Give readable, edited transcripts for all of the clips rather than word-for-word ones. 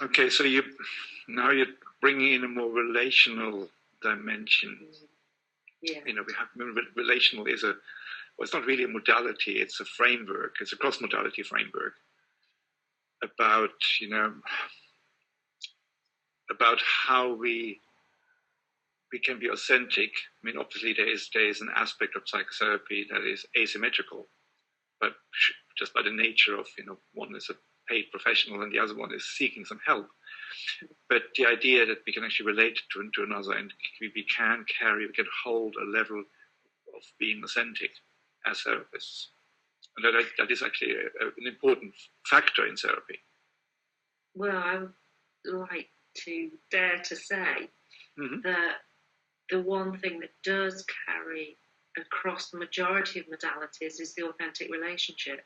Okay, so now you're bringing in a more relational dimension. Yeah. We have relational is it's not really a modality, it's a framework, it's a cross-modality framework about how we can be authentic. I mean, obviously there is an aspect of psychotherapy that is asymmetrical, but just by the nature of, one is a paid professional and the other one is seeking some help. But the idea that we can actually relate to another, and we can hold a level of being authentic as therapists. And that is actually an important factor in therapy. Well, I would like to dare to say that the one thing that does carry across the majority of modalities is the authentic relationship.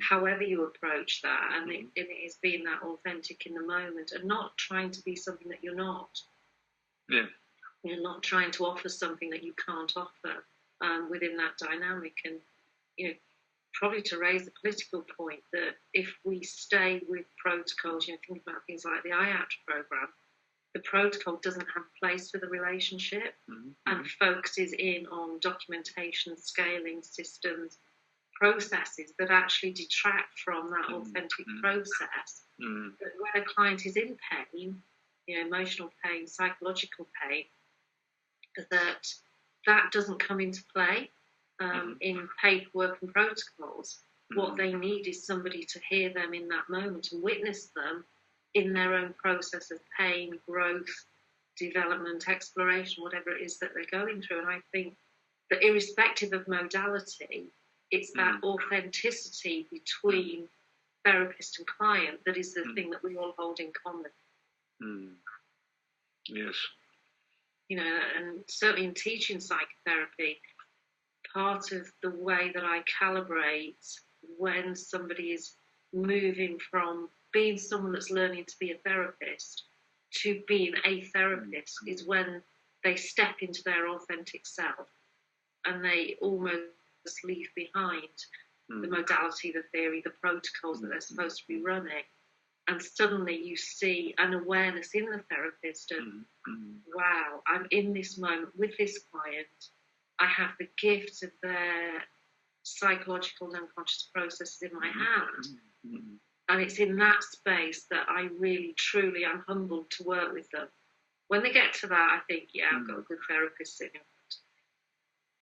However you approach that, and it is being that authentic in the moment and not trying to be something that you're not. Yeah. You're not trying to offer something that you can't offer within that dynamic. And, probably to raise the political point that if we stay with protocols, think about things like the IAT program, the protocol doesn't have a place for the relationship and focuses in on documentation, scaling systems, processes that actually detract from that authentic process. But when a client is in pain, emotional pain, psychological pain, that doesn't come into play in paperwork and protocols. What they need is somebody to hear them in that moment and witness them in their own process of pain, growth, development, exploration, whatever it is that they're going through. And I think that irrespective of modality, it's that authenticity between therapist and client that is the thing that we all hold in common. Yes. And certainly in teaching psychotherapy, part of the way that I calibrate when somebody is moving from being someone that's learning to be a therapist to being a therapist is when they step into their authentic self and they almost leave behind the modality, the theory, the protocols that they're supposed to be running. And suddenly you see an awareness in the therapist of, wow, I'm in this moment with this client. I have the gift of their psychological and unconscious processes in my hand. And it's in that space that I really, truly am humbled to work with them. When they get to that, I think, I've got a good therapist sitting in